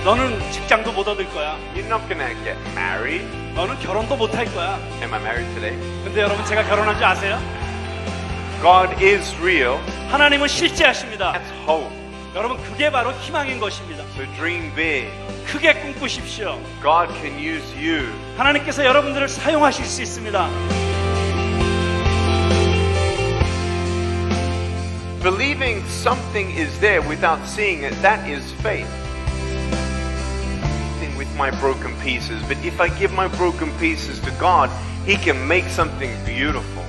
너는 직장도 못 얻을 거야. You're not gonna get married. 너는 결혼도 못 할 거야. Am I married today? 근데 여러분 제가 결혼한 줄 아세요? God is real. 하나님은 실제하십니다. That's hope. 여러분 그게 바로 희망인 것입니다. So dream big. 크게 꿈꾸십시오. God can use you. 하나님께서 여러분들을 사용하실 수 있습니다. Believing something is there without seeing it, that is faith. With my broken pieces, but if I give my broken pieces to God, He can make something beautiful.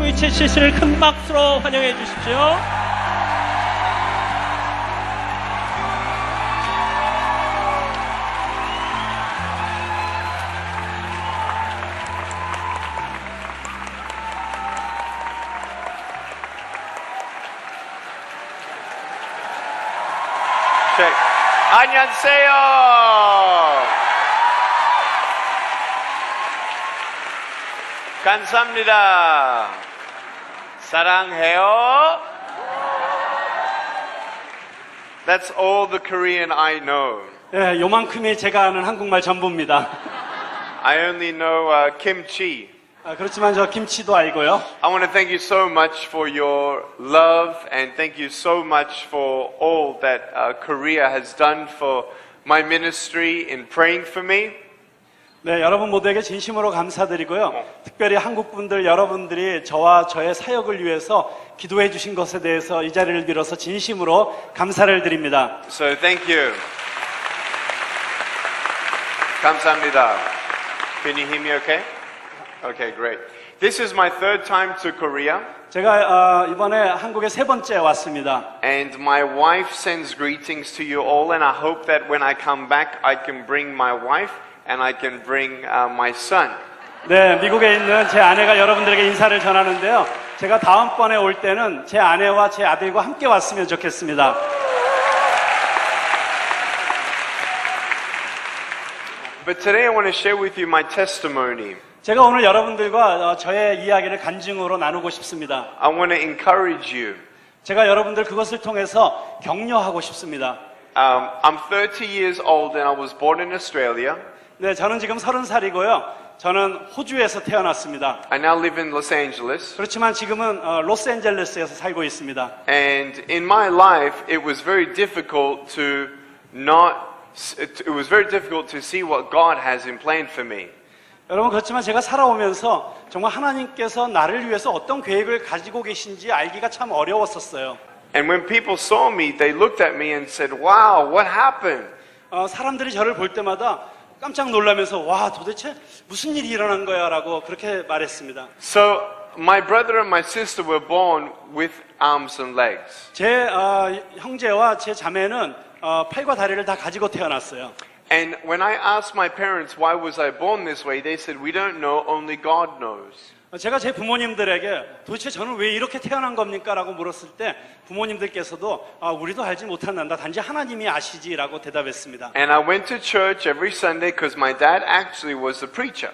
이채 씨를 큰 박수로 환영해 주십시오. Check. 안녕하세요. 감사합니다. 사랑해요. That's all the Korean I know. 예, 요만큼이 제가 아는 한국말 전부입니다. I only know kimchi. 그렇지만 저 김치도 알고요. I want to thank you so much for your love and thank you so much for all that Korea has done for my ministry in praying for me. 네, 여러분 모두에게 진심으로 감사드리고요. 특별히 한국 분들 여러분들이 저와 저의 사역을 위해서 기도해 주신 것에 대해서 이 자리를 빌어서 진심으로 감사를 드립니다. So thank you. 감사합니다. Can you hear me okay? Okay, great. This is my third time to Korea. 제가 이번에 한국에 세 번째 왔습니다. And my wife sends greetings to you all and I hope that when I come back I can bring my wife and I can bring my son. 네, 미국에 있는 제 아내가 여러분들에게 인사를 전하는데요. 제가 다음번에 올 때는 제 아내와 제 아들과 함께 왔으면 좋겠습니다. But today I want to share with you my testimony. 제가 오늘 여러분들과 저의 이야기를 간증으로 나누고 싶습니다. I want to encourage you. 제가 여러분들 그것을 통해서 격려하고 싶습니다. I'm 30 years old and I was born in Australia. 네, 저는 지금 30살이고요. 저는 호주에서 태어났습니다. I now live in Los Angeles. 그렇지만 지금은 로스앤젤레스에서 살고 있습니다. And in my life, it was very difficult to see what God has in plan for me. 여러분 그렇지만 제가 살아오면서 정말 하나님께서 나를 위해서 어떤 계획을 가지고 계신지 알기가 참 어려웠었어요. And when people saw me, they looked at me and said, "Wow, what happened?" 사람들이 저를 볼 때마다 깜짝 놀라면서 와 도대체 무슨 일이 일어난 거야 라고 그렇게 말했습니다. So my brother and my sister were born with arms and legs. 제 형제와 제 자매는 팔과 다리를 다 가지고 태어났어요. And when I asked my parents why was I born this way, they said, "We don't know, only God knows." 제가 제 부모님들에게 도대체 저는 왜 이렇게 태어난 겁니까? 라고 물었을 때 부모님들께서도 우리도 알지 못한단다. 단지 하나님이 아시지라고 대답했습니다. And I went to church every Sunday because my dad actually was a preacher.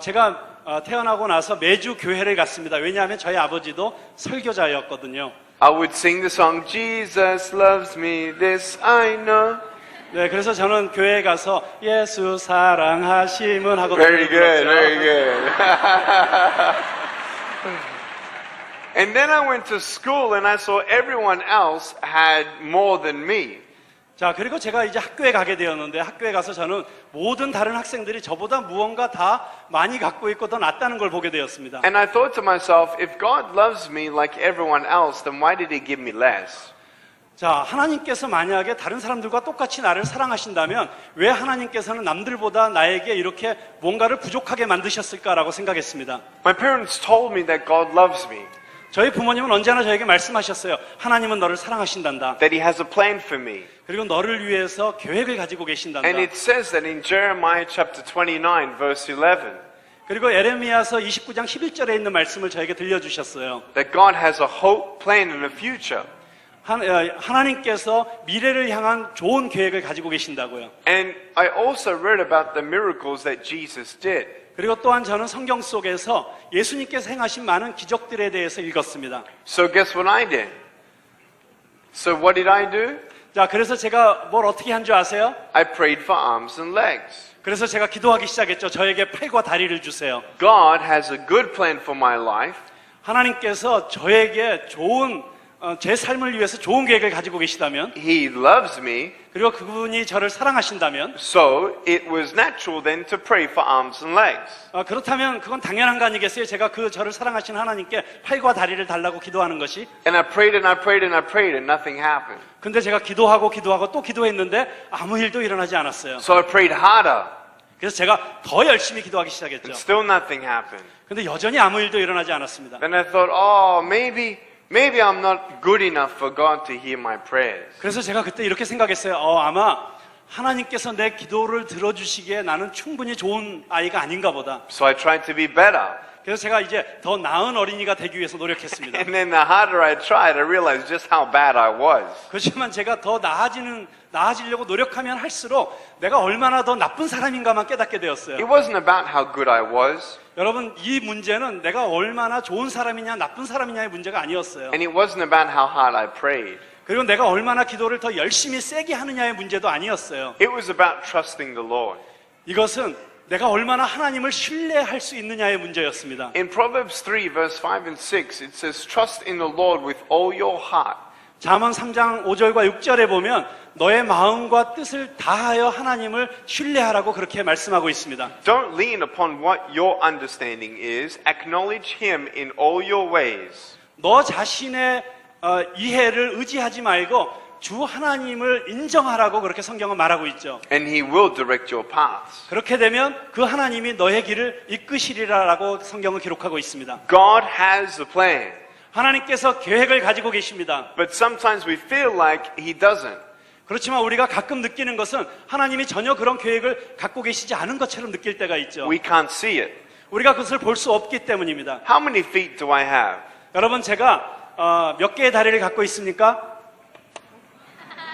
제가 태어나고 나서 매주 교회를 갔습니다. 왜냐하면 저희 아버지도 설교자였거든요. I would sing the song, "Jesus loves me, this I know." 네, 그래서 저는 교회에 가서 예수 사랑하심은 하고 Very good, 불렀죠. very good. And then I went to school and I saw everyone else had more than me. 자, 그리고 제가 이제 학교에 가게 되었는데 학교에 가서 저는 모든 다른 학생들이 저보다 무언가 다 많이 갖고 있고 더 낫다는 걸 보게 되었습니다. And I thought to myself, if God loves me like everyone else, then why did He give me less? 자, 하나님께서 만약에 다른 사람들과 똑같이 나를 사랑하신다면 왜 하나님께서는 남들보다 나에게 이렇게 뭔가를 부족하게 만드셨을까라고 생각했습니다. My parents told me that God loves me, 저희 부모님은 언제나 저에게 말씀하셨어요. 하나님은 너를 사랑하신단다. that He has a plan for me. 그리고 너를 위해서 계획을 가지고 계신단다. And it says that in Jeremiah chapter 29, verse 11, 그리고 에레미야서 29장 11절에 있는 말씀을 저에게 들려주셨어요. that God has a hope, plan, and a future. 하나님께서 미래를 향한 좋은 계획을 가지고 계신다고요. And I also read about the miracles that Jesus did. 그리고 또한 저는 성경 속에서 예수님께서 행하신 많은 기적들에 대해서 읽었습니다. So guess what I did? So what did I do? 자, 그래서 제가 뭘 어떻게 한 줄 아세요? I prayed for arms and legs. 그래서 제가 기도하기 시작했죠. 저에게 팔과 다리를 주세요. God has a good plan for my life. 하나님께서 저에게 좋은 제 삶을 위해서 좋은 계획을 가지고 계시다면, He loves me. 그리고 그분이 저를 사랑하신다면, So it was natural then to pray for arms and legs. 그렇다면 그건 당연한 거 아니겠어요? 제가 그 저를 사랑하신 하나님께 팔과 다리를 달라고 기도하는 것이. And I prayed and I prayed and I prayed and nothing happened. 근데 제가 기도하고 또 기도했는데 아무 일도 일어나지 않았어요. So I prayed harder 그래서 제가 더 열심히 기도하기 시작했죠. and still nothing happened. 근데 여전히 아무 일도 일어나지 않았습니다. Then I thought, oh, maybe I'm not good enough for God to hear my prayers. 그래서 제가 그때 이렇게 생각했어요. 아마 하나님께서 내 기도를 들어주시기에 나는 충분히 좋은 아이가 아닌가 보다. So I tried to be better. 그래서 제가 이제 더 나은 어린이가 되기 위해서 노력했습니다. And then the harder I tried, I realized just how bad I was. 그렇지만 제가 더 나아지려고 노력하면 할수록 내가 얼마나 더 나쁜 사람인가만 깨닫게 되었어요. It wasn't about how good I was, 여러분, 이 문제는 내가 얼마나 좋은 사람이냐 나쁜 사람이냐의 문제가 아니었어요. and it wasn't about how hard I prayed. 그리고 내가 얼마나 기도를 더 열심히 세게 하느냐의 문제도 아니었어요. It was about trusting the Lord. 이것은 내가 얼마나 하나님을 신뢰할 수 있느냐의 문제였습니다. In Proverbs 3, verse 5 and 6, it says, Trust in the Lord with all your heart. 잠언 3장 5절과 6절에 보면 너의 마음과 뜻을 다하여 하나님을 신뢰하라고 그렇게 말씀하고 있습니다. Don't lean upon what your understanding is. Acknowledge Him in all your ways. 너 자신의 이해를 의지하지 말고 주 하나님을 인정하라고 그렇게 성경은 말하고 있죠. And He will direct your paths. 그렇게 되면 그 하나님이 너의 길을 이끄시리라라고 성경은 기록하고 있습니다. God has a plan. 하나님께서 계획을 가지고 계십니다. But sometimes we feel like He doesn't. 그렇지만 우리가 가끔 느끼는 것은 하나님이 전혀 그런 계획을 갖고 계시지 않은 것처럼 느낄 때가 있죠. We can't see it. 우리가 그것을 볼 수 없기 때문입니다. How many feet do I have? 여러분, 제가 몇 개의 다리를 갖고 있습니까?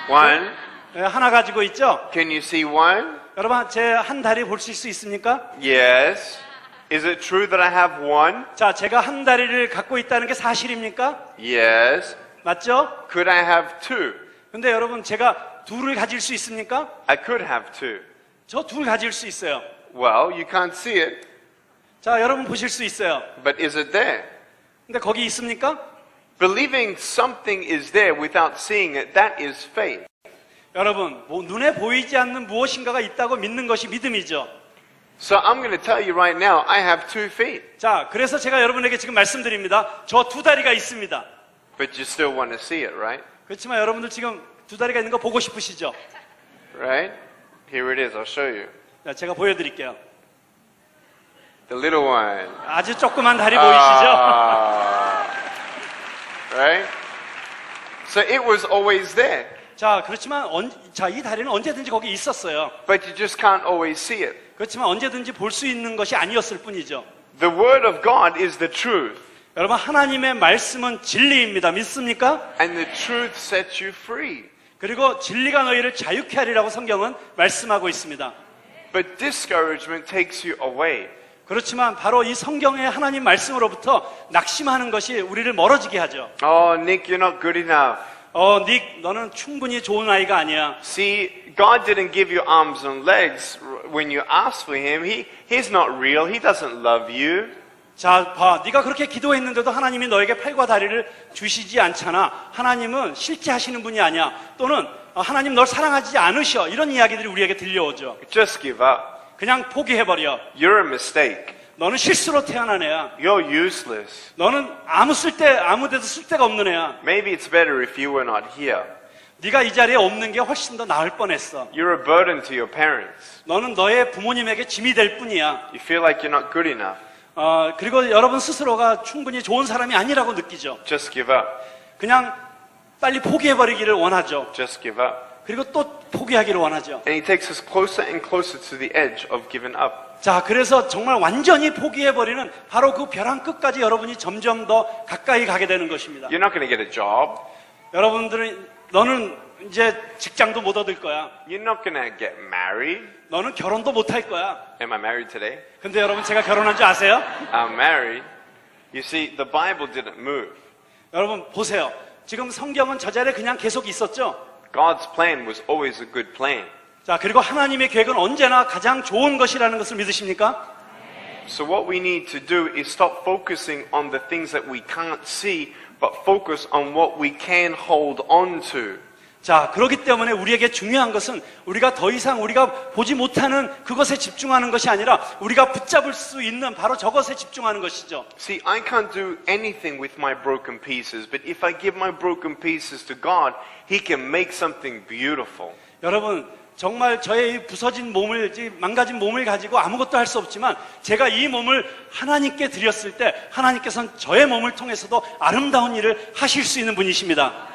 One. 하나 가지고 있죠? Can you see one? 여러분, 제 한 다리 보실 수 있습니까? Yes. Is it true that I have one? 자, 제가 한 다리를 갖고 있다는 게 사실입니까? Yes. 맞죠? Could I have two? 근데 여러분, 제가 둘을 가질 수 있습니까? I could have two. 저 둘 가질 수 있어요. Well, you can't see it, 자, 여러분 보실 수 있어요. but is it there? 근데 거기 있습니까? Believing something is there without seeing it, that is faith. 여러분, 눈에 보이지 않는 무엇인가가 있다고 믿는 것이 믿음이죠. So I'm going to tell you right now, I have 2 feet, 자, 그래서 제가 여러분에게 지금 말씀드립니다. 저 두 다리가 있습니다. but you still want to see it, right? 그렇지만 여러분들 지금 두 다리가 있는 거 보고 싶으시죠? Right? Here it is, I'll show you. 자, 제가 보여드릴게요. The little one. 아주 조그만 다리 보이시죠? Right? So it was always there, 자, 그렇지만 이 다리는 언제든지 거기 있었어요. but you just can't always see it. 그렇지만 언제든지 볼 수 있는 것이 아니었을 뿐이죠. The Word of God is the truth, 여러분, 하나님의 말씀은 진리입니다. 믿습니까? and the truth sets you free. 그리고 진리가 너희를 자유케 하리라고 성경은 말씀하고 있습니다. But discouragement takes you away. 그렇지만 바로 이 성경의 하나님 말씀으로부터 낙심하는 것이 우리를 멀어지게 하죠. Oh, Nick, you're not good enough. 닉, 너는 충분히 좋은 아이가 아니야. See, God didn't give you arms and legs when you asked for Him. He's not real. He doesn't love you. 자, 봐. 네가 그렇게 기도했는데도 하나님이 너에게 팔과 다리를 주시지 않잖아. 하나님은 실제 하시는 분이 아니야. 또는 하나님 널 사랑하지 않으셔. 이런 이야기들이 우리에게 들려오죠. Just give up. 그냥 포기해버려. You're a mistake. 너는 실수로 태어난 애야. You're useless. 너는 아무 데도 쓸데가 없는 애야. Maybe it's better if you were not here. 네가 이 자리에 없는 게 훨씬 더 나을 뻔했어. You're a burden to your parents. 너는 너의 부모님에게 짐이 될 뿐이야. You feel like you're not good enough. 그리고 여러분 스스로가 충분히 좋은 사람이 아니라고 느끼죠. Just give up. 그냥 빨리 포기해버리기를 원하죠. Just give up. 그리고 또 포기하기를 원하죠. And He takes us closer and closer to the edge of giving up. 자, 그래서 정말 완전히 포기해버리는 바로 그 벼랑 끝까지 여러분이 점점 더 가까이 가게 되는 것입니다. You're not going to get a job. 여러분들은 너는 이제 직장도 못 얻을 거야. You're not going to get married. 너는 결혼도 못 할 거야. Am I married today? 근데 여러분 제가 결혼한 줄 아세요? I'm married. You see, the Bible didn't move. 여러분 보세요. 지금 성경은 저 자리에 그냥 계속 있었죠? God's plan was always a good plan. 자, 그리고 하나님의 계획은 언제나 가장 좋은 것이라는 것을 믿으십니까? So what we need to do is stop focusing on the things that we can't see, but focus on what we can hold on to. 자, 그렇기 때문에 우리에게 중요한 것은 우리가 더 이상 우리가 보지 못하는 그것에 집중하는 것이 아니라 우리가 붙잡을 수 있는 바로 저것에 집중하는 것이죠. See, I can't do anything with my broken pieces, but if I give my broken pieces to God, He can make something beautiful. 여러분, 정말 저의 이 부서진 몸을, 이 망가진 몸을 가지고 아무것도 할 수 없지만 제가 이 몸을 하나님께 드렸을 때 하나님께서는 저의 몸을 통해서도 아름다운 일을 하실 수 있는 분이십니다.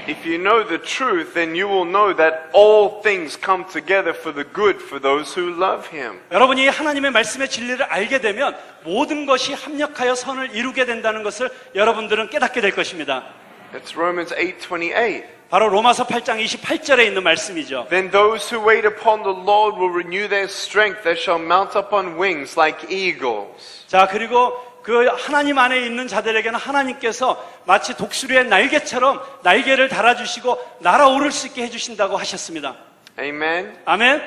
If you know the truth, then you will know that all things come together for the good for those who love Him. 여러분이 하나님의 말씀의 진리를 알게 되면 모든 것이 합력하여 선을 이루게 된다는 것을 여러분들은 깨닫게 될 것입니다. That's Romans 8:28. 바로 로마서 8장 28절에 있는 말씀이죠. Then those who wait upon the Lord will renew their strength. They shall mount up on wings like eagles. 자, 그리고 그 하나님 안에 있는 자들에게는 하나님께서 마치 독수리의 날개처럼 날개를 달아주시고 날아오를 수 있게 해주신다고 하셨습니다. Amen. 아멘.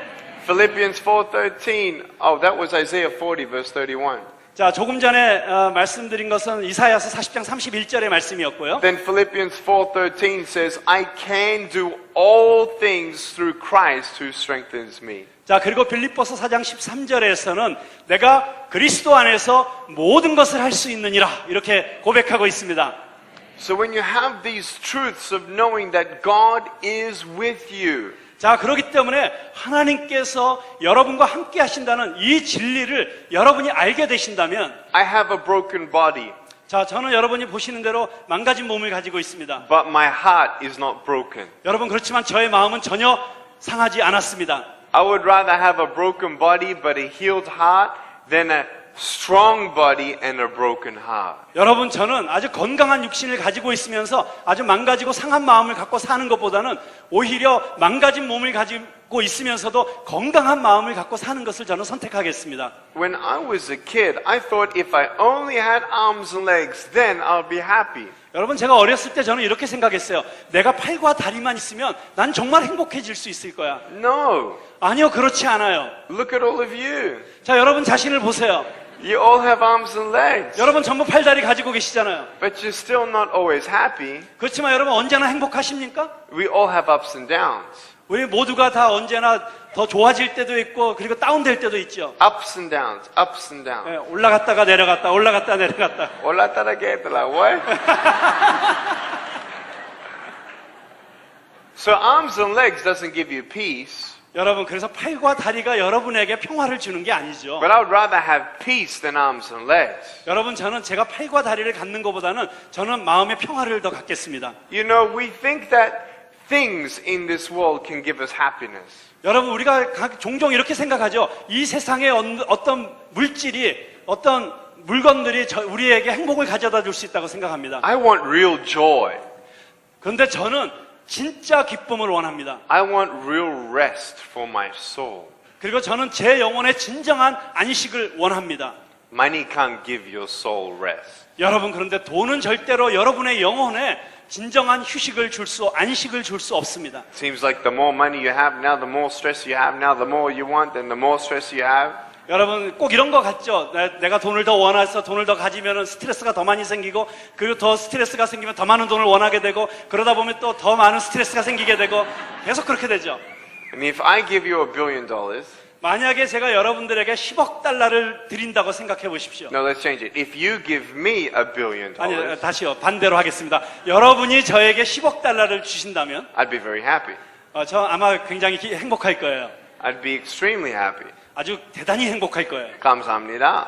Philippians 4:13. Oh, that was Isaiah 40 verse 31. 자, 조금 전에 말씀드린 것은 이사야서 40장 31절의 말씀이었고요. Then Philippians 4:13 says, I can do all things through Christ who strengthens me. 자, 그리고 빌립보서 4장 13절에서는 내가 그리스도 안에서 모든 것을 할 수 있느니라 이렇게 고백하고 있습니다. So when you have these truths of knowing that God is with you, 자, 그렇기 때문에 하나님께서 여러분과 함께 하신다는 이 진리를 여러분이 알게 되신다면 I have a broken body, 자, 저는 여러분이 보시는 대로 망가진 몸을 가지고 있습니다. but my heart is not broken. 여러분 그렇지만 저의 마음은 전혀 상하지 않았습니다. I would rather have a broken body but a healed heart than a strong body and a broken heart. 여러분 저는 아주 건강한 육신을 가지고 있으면서 아주 망가지고 상한 마음을 갖고 사는 것보다는 오히려 망가진 몸을 가지고 있으면서도 건강한 마음을 갖고 사는 것을 저는 선택하겠습니다. When I was a kid, I thought if I only had arms and legs, then I'll be happy. 여러분 제가 어렸을 때 저는 이렇게 생각했어요. 내가 팔과 다리만 있으면 난 정말 행복해질 수 있을 거야. No. 아니요, 그렇지 않아요. Look at all of you. 자, 여러분 자신을 보세요. You all have arms and legs, 여러분 전부 팔다리 가지고 계시잖아요. but you're still not always happy. 그렇지만 여러분 언제나 행복하십니까? We all have ups and downs. 우리 모두가 다 언제나 더 좋아질 때도 있고 그리고 다운될 때도 있죠. Ups and downs, ups and downs. 예, 올라갔다가 내려갔다, 올라갔다 내려갔다. Hola, taraquetla, what? So arms and legs doesn't give you peace, 여러분 그래서 팔과 다리가 여러분에게 평화를 주는 게 아니죠. but I would rather have peace than arms and legs. 여러분 저는 제가 팔과 다리를 갖는 것보다는 저는 마음의 평화를 더 갖겠습니다. You know, we think that things in this world can give us happiness. 여러분 우리가 종종 이렇게 생각하죠. 이 세상에 어떤 물질이 어떤 물건들이 우리에게 행복을 가져다 줄 수 있다고 생각합니다. I want real joy. 그런데 저는 진짜 기쁨을 원합니다. I want real rest for my soul. 그리고 저는 제 영혼의 진정한 안식을 원합니다. Money can't give your soul rest. 여러분 그런데 돈은 절대로 여러분의 영혼에 진정한 휴식을 안식을 줄 수 없습니다. Seems like the more money you have now, the more stress you have now, the more you want, and the more stress you have. 여러분 꼭 이런 거 같죠? 내가 돈을 더 원해서 돈을 더 가지면 스트레스가 더 많이 생기고 그리고 더 스트레스가 생기면 더 많은 돈을 원하게 되고 그러다 보면 또 더 많은 스트레스가 생기게 되고 계속 그렇게 되죠. And if I give you $1 billion, 만약에 제가 여러분들에게 10억 달러를 드린다고 생각해 보십시오. no, let's change it. If you give me $1 billion, 아니, 다시요. 반대로 하겠습니다. 여러분이 저에게 10억 달러를 주신다면 I'd be very happy. 저 아마 굉장히 행복할 거예요. I'd be extremely happy. 아주 대단히 행복할 거예요. 감사합니다.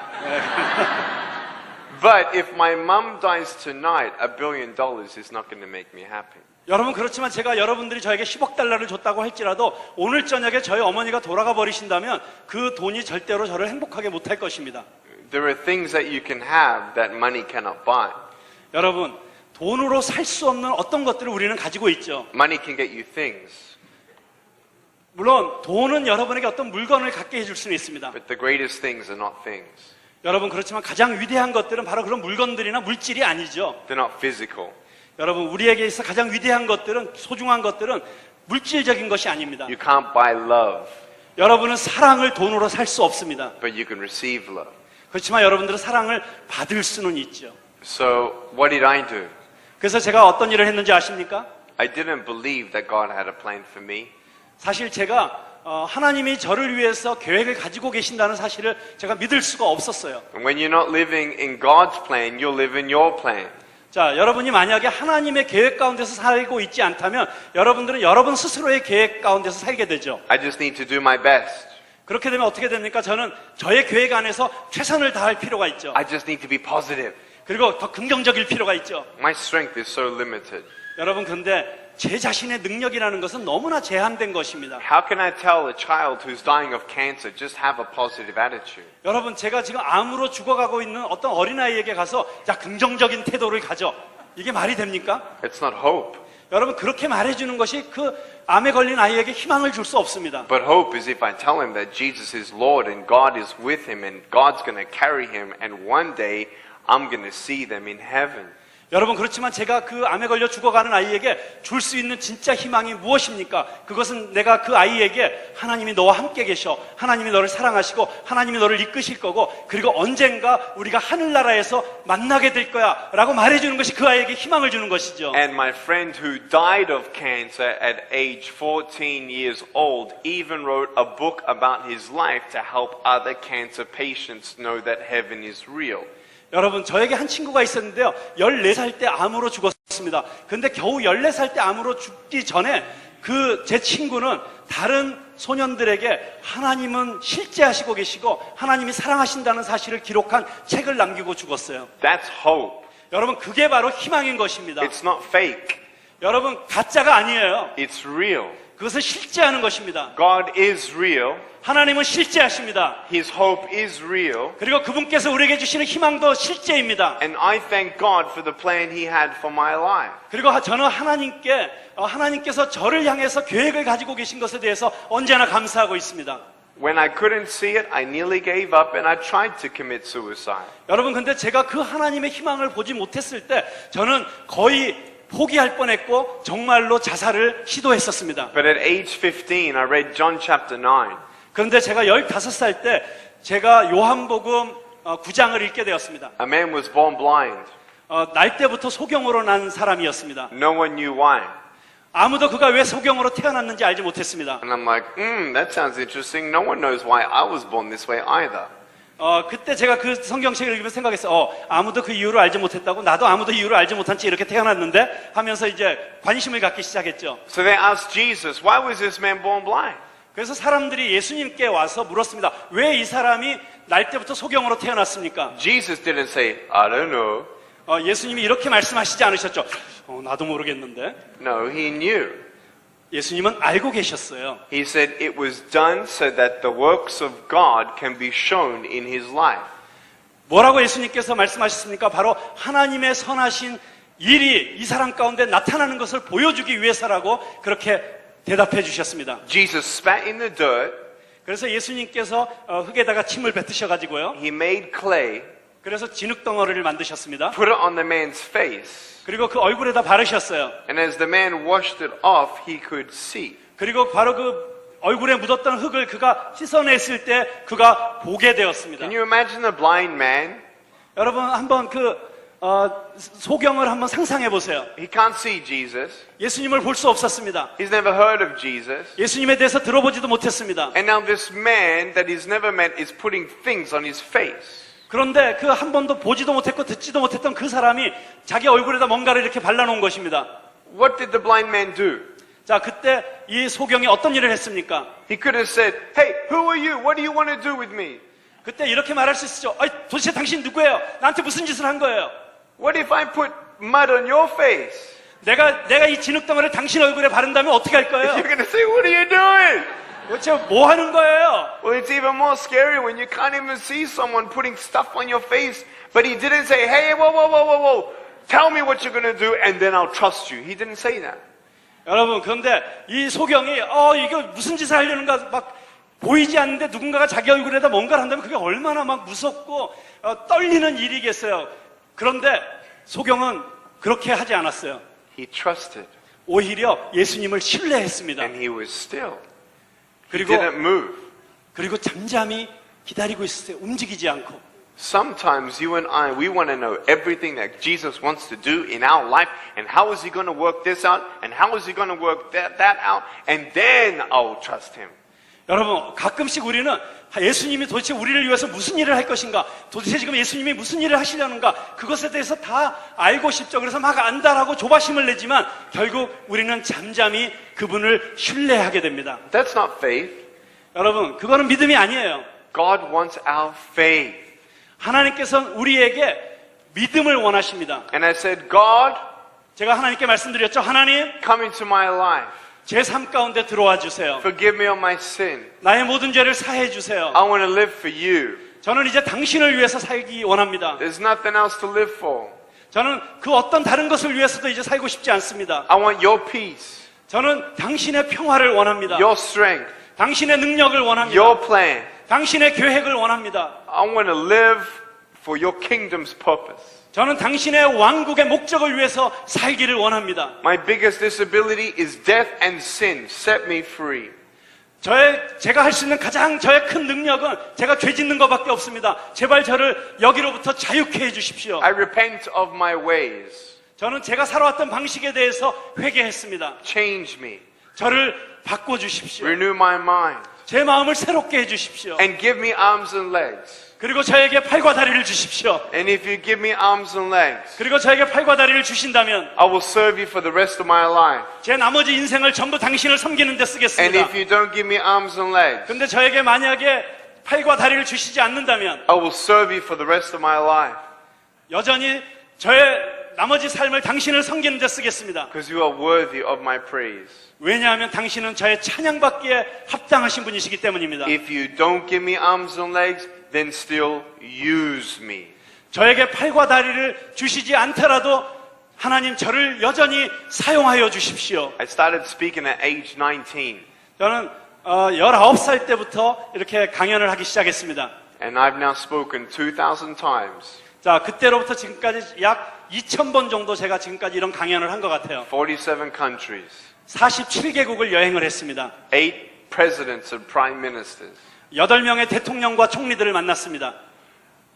But if my mom dies tonight, $1 billion is not going to make me happy. 여러분 그렇지만 제가 여러분들이 저에게 10억 달러를 줬다고 할지라도 오늘 저녁에 저희 어머니가 돌아가 버리신다면 그 돈이 절대로 저를 행복하게 못할 것입니다. There are things that you can have that money cannot buy. 여러분 돈으로 살 수 없는 어떤 것들을 우리는 가지고 있죠. Money can get you things, 물론 돈은 여러분에게 어떤 물건을 갖게 해줄 수는 있습니다. but the greatest things are not things. 여러분 그렇지만 가장 위대한 것들은 바로 그런 물건들이나 물질이 아니죠. They're not physical. 여러분 우리에게 있어 가장 위대한 것들은 소중한 것들은 물질적인 것이 아닙니다. You can't buy love, 여러분은 사랑을 돈으로 살 수 없습니다. but you can receive love. 그렇지만 여러분들은 사랑을 받을 수는 있죠. So what did I do? 그래서 제가 어떤 일을 했는지 아십니까? I didn't believe that God had a plan for me. 사실 제가 하나님이 저를 위해서 계획을 가지고 계신다는 사실을 제가 믿을 수가 없었어요. And when you're not living in God's plan, you'll live in your plan. 자, 여러분이 만약에 하나님의 계획 가운데서 살고 있지 않다면 여러분들은 여러분 스스로의 계획 가운데서 살게 되죠. I just need to do my best. 그렇게 되면 어떻게 됩니까? 저는 저의 계획 안에서 최선을 다할 필요가 있죠. I just need to be positive. 그리고 더 긍정적일 필요가 있죠. My strength is so limited. 여러분 근데 제 자신의 능력이라는 것은 너무나 제한된 것입니다. How can I tell a child who's dying of cancer, just have a positive attitude? 여러분 제가 지금 암으로 죽어가고 있는 어떤 어린아이에게 가서 자 긍정적인 태도를 가져. 이게 말이 됩니까? It's not hope. 여러분 그렇게 말해주는 것이 그 암에 걸린 아이에게 희망을 줄 수 없습니다. But hope is if I tell him that Jesus is Lord and God is with him and God's going to carry him and one day I'm going to see them in heaven. 여러분 그렇지만 제가 그 암에 걸려 죽어가는 아이에게 줄 수 있는 진짜 희망이 무엇입니까? 그것은 내가 그 아이에게 하나님이 너와 함께 계셔, 하나님이 너를 사랑하시고 하나님이 너를 이끄실 거고 그리고 언젠가 우리가 하늘나라에서 만나게 될 거야 라고 말해주는 것이 그 아이에게 희망을 주는 것이죠. And my friend who died of cancer at age 14 years old even wrote a book about his life to help other cancer patients know that heaven is real. 여러분 저에게 한 친구가 있었는데요. 14살 때 암으로 죽었습니다. 근데 겨우 14살 때 암으로 죽기 전에 그 제 친구는 다른 소년들에게 하나님은 실제하시고 계시고 하나님이 사랑하신다는 사실을 기록한 책을 남기고 죽었어요. That's hope. 여러분 그게 바로 희망인 것입니다. It's not fake. 여러분 가짜가 아니에요. It's real. 그것을 실제하는 것입니다. God is real. 하나님은 실제하십니다. His hope is real. 그리고 그분께서 우리에게 주시는 희망도 실제입니다. And I thank God for the plan He had for my life. 그리고 저는 하나님께서 저를 향해서 계획을 가지고 계신 것에 대해서 언제나 감사하고 있습니다. When I couldn't see it, I nearly gave up and I tried to commit suicide. 여러분 근데 제가 그 하나님의 희망을 보지 못했을 때 저는 거의 포기할 뻔했고 정말로 자살을 시도했었습니다. But at age 15, I read John chapter 9. 그런데 제가 15살 때 제가 요한복음 9장을 읽게 되었습니다. A man was born blind. 날 때부터 소경으로 난 사람이었습니다. No one knew why. 아무도 그가 왜 소경으로 태어났는지 알지 못했습니다. And I'm like, that sounds interesting. No one knows why I was born this way either. 그때 제가 그 성경책을 읽으면서 생각했어요. 아무도 그 이유를 알지 못했다고 나도 아무도 이유를 알지 못한 채 이렇게 태어났는데 하면서 이제 관심을 갖기 시작했죠. So they asked Jesus, why was this man born blind? 그래서 사람들이 예수님께 와서 물었습니다. 왜 이 사람이 날 때부터 소경으로 태어났습니까? Jesus didn't say, I don't know. 예수님이 이렇게 말씀하시지 않으셨죠. 나도 모르겠는데. No, he knew. 예수님은 알고 계셨어요. He said it was done so that the works of God can be shown in his life. 뭐라고 예수님께서 말씀하셨습니까? 바로 하나님의 선하신 일이 이 사람 가운데 나타나는 것을 보여주기 위해서라고 그렇게 대답해 주셨습니다. Jesus spat in the dirt. 그래서 예수님께서 흙에다가 침을 뱉으셔가지고요. He made clay, 그래서 진흙덩어리를 만드셨습니다. put it on the man's face. 그리고 그 얼굴에다 바르셨어요. And as the man washed it off, he could see. 그리고 바로 그 얼굴에 묻었던 흙을 그가 씻어냈을 때 그가 보게 되었습니다. Can you imagine a blind man? 여러분 한번 소경을 한번 상상해 보세요. He can't see Jesus. 예수님을 볼 수 없었습니다. He's never heard of Jesus. 예수님에 대해서 들어보지도 못했습니다. And now this man that he's never met is putting things on his face. 그런데 그 한 번도 보지도 못했고 듣지도 못했던 그 사람이 자기 얼굴에다 뭔가를 이렇게 발라놓은 것입니다. What did the blind man do? 자, 그때 이 소경이 어떤 일을 했습니까? He could have said, hey, who are you? What do you want to do with me? 그때 이렇게 말할 수 있었죠. 도대체 당신 누구예요? 나한테 무슨 짓을 한 거예요? What if I put mud on your face? 내가 이 진흙덩어리를 당신 얼굴에 바른다면 어떻게 할 거예요? You're going to say, what are you doing? 도대체 뭐 하는 거예요? Well, it's even more scary when you can't even see someone putting stuff on your face. But he didn't say, hey, whoa, whoa, whoa, whoa, whoa. Tell me what you're going to do and then I'll trust you. He didn't say that. 여러분, 그런데 이 소경이 이거 무슨 짓을 하려는가 막 보이지 않는데 누군가가 자기 얼굴에다 뭔가를 한다면 그게 얼마나 막 무섭고 떨리는 일이겠어요. 그런데 소경은 그렇게 하지 않았어요. He trusted 오히려 예수님을 신뢰했습니다. and he was still. He 그리고 didn't move. 그리고 잠잠히 기다리고 있었어요. 움직이지 않고. Sometimes you and I, we want to know everything that Jesus wants to do in our life and how is he going to work this out and how is he going to work that out and then I'll trust him. 여러분, 가끔씩 우리는 예수님이 도대체 우리를 위해서 무슨 일을 할 것인가, 도대체 지금 예수님이 무슨 일을 하시려는가, 그것에 대해서 다 알고 싶죠. 그래서 막 안다라고 조바심을 내지만 결국 우리는 잠잠히 그분을 신뢰하게 됩니다. That's not faith. 여러분, 그거는 믿음이 아니에요. God wants our faith. 하나님께서는 우리에게 믿음을 원하십니다. And I said, God, 제가 하나님께 말씀드렸죠. 하나님, come into my life. 제 삶 가운데 들어와 주세요. Forgive me of my sin. 나의 모든 죄를 사해 주세요. I want to live for you. 저는 이제 당신을 위해서 살기 원합니다. There's nothing else to live for. 저는 그 어떤 다른 것을 위해서도 이제 살고 싶지 않습니다. I want your peace, 저는 당신의 평화를 원합니다. your strength, 당신의 능력을 원합니다. your plan. 당신의 계획을 원합니다. I want to live for your kingdom's purpose. 저는 당신의 왕국의 목적을 위해서 살기를 원합니다. My biggest disability is death and sin. Set me free. 제가 할 수 있는 가장 저의 큰 능력은 제가 죄 짓는 것밖에 없습니다. 제발 저를 여기로부터 자유케 해 주십시오. I repent of my ways. 저는 제가 살아왔던 방식에 대해서 회개했습니다. Change me. 저를 바꿔주십시오. Renew my mind. 제 마음을 새롭게 해주십시오. And give me arms and legs. 그리고 저에게 팔과 다리를 주십시오. And if you give me arms and legs, 그리고 저에게 팔과 다리를 주신다면 I will serve you for the rest of my life. 제 나머지 인생을 전부 당신을 섬기는 데 And 쓰겠습니다. if you don't give me arms and legs, 근데 저에게 만약에 팔과 다리를 주시지 않는다면 I will serve you for the rest of my life. 여전히 저의 나머지 삶을 당신을 섬기는 데 쓰겠습니다. Because you are worthy of my praise. 왜냐하면 당신은 저의 찬양받기에 합당하신 분이시기 때문입니다. If you don't give me arms and legs, then still use me. 저에게 팔과 다리를 주시지 않더라도 하나님 저를 여전히 사용하여 주십시오. I started speaking at age 19. 저는 19살 때부터 이렇게 강연을 하기 시작했습니다. And I've now spoken 2,000 times. 자, 그때로부터 지금까지 약 2,000번 정도 제가 지금까지 이런 강연을 한 것 같아요. 47 countries. 47개국을 여행을 했습니다. 8 presidents and prime ministers. 8명의 대통령과 총리들을 만났습니다.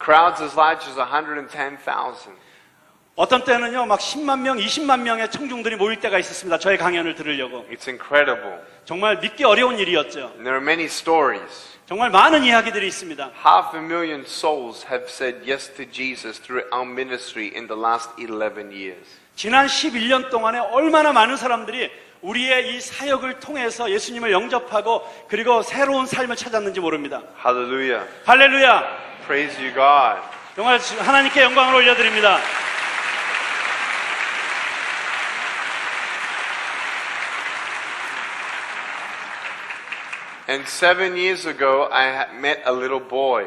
Crowds as large as 110,000. 어떤 때는요, 막 10만 명, 20만 명의 청중들이 모일 때가 있었습니다. 저의 강연을 들으려고. It's incredible. 정말 믿기 어려운 일이었죠. And there are many stories. 정말 많은 이야기들이 있습니다. 500,000 souls have said yes to Jesus through our ministry in the last 11 years. 지난 11년 동안에 얼마나 많은 사람들이 우리의 이 사역을 통해서 예수님을 영접하고 그리고 새로운 삶을 찾았는지 모릅니다. Hallelujah. 할렐루야! Praise you, God. 정말 하나님께 영광을 올려드립니다. And 7 years ago, I met a little boy.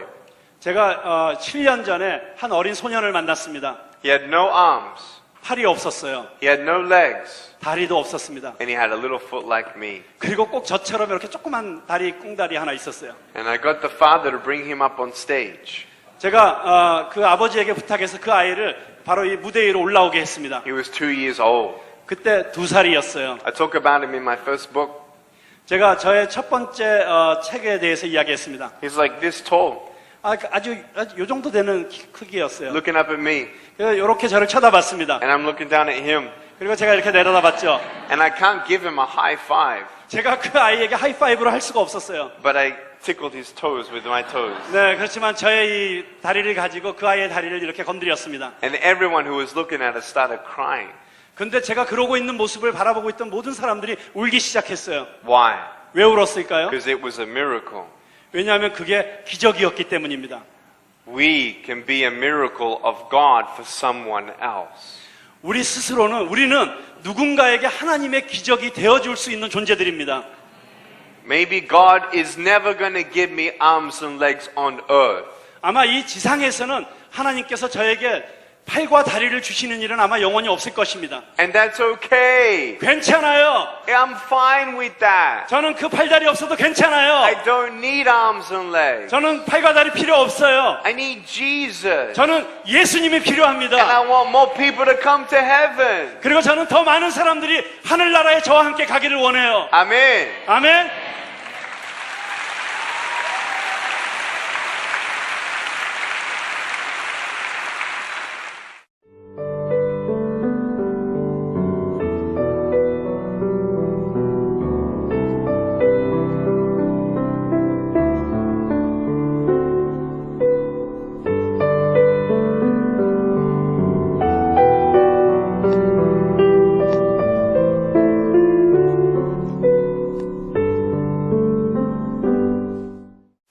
제가 7년 전에 한 어린 소년을 만났습니다. He had no arms. 팔이 없었어요. He had no legs. 다리도 없었습니다. And he had a little foot like me. 그리고 꼭 저처럼 이렇게 조그만 다리, 꿍다리 하나 있었어요. And I got the father to bring him up on stage. 제가 그 아버지에게 부탁해서 그 아이를 바로 이 무대 위로 올라오게 했습니다. He was 2 years old. 그때 2살이었어요. I talk about him in my first book. 제가 저의 첫 번째 책에 대해서 이야기했습니다. He's like this tall, 아주 요 정도 되는 크기였어요. looking up at me. 그래서 이렇게 저를 쳐다봤습니다. And I'm looking down at him. 그리고 제가 이렇게 내려다봤죠. And I can't give him a high five. 제가 그 아이에게 하이파이브를 할 수가 없었어요. But I tickled his toes with my toes. 네, 그렇지만 저의 이 다리를 가지고 그 아이의 다리를 이렇게 건드렸습니다. And everyone who was looking at us started crying. 근데 제가 그러고 있는 모습을 바라보고 있던 모든 사람들이 울기 시작했어요. Why? 왜 울었을까요? Because it was a miracle. 왜냐하면 그게 기적이었기 때문입니다. We can be a miracle of God for someone else. 우리는 누군가에게 하나님의 기적이 되어줄 수 있는 존재들입니다. Maybe God is never going to give me arms and legs on earth. 아마 이 지상에서는 하나님께서 저에게 팔과 다리를 주시는 일은 아마 영원히 없을 것입니다. And that's okay. 괜찮아요. I'm fine with that. 저는 그 팔다리 없어도 괜찮아요. I don't need arms and legs. 저는 팔과 다리 필요 없어요. I need Jesus. 저는 예수님이 And I 필요합니다. want more people to come to heaven. 그리고 저는 더 많은 사람들이 하늘나라에 저와 함께 가기를 원해요. Amen. 아멘.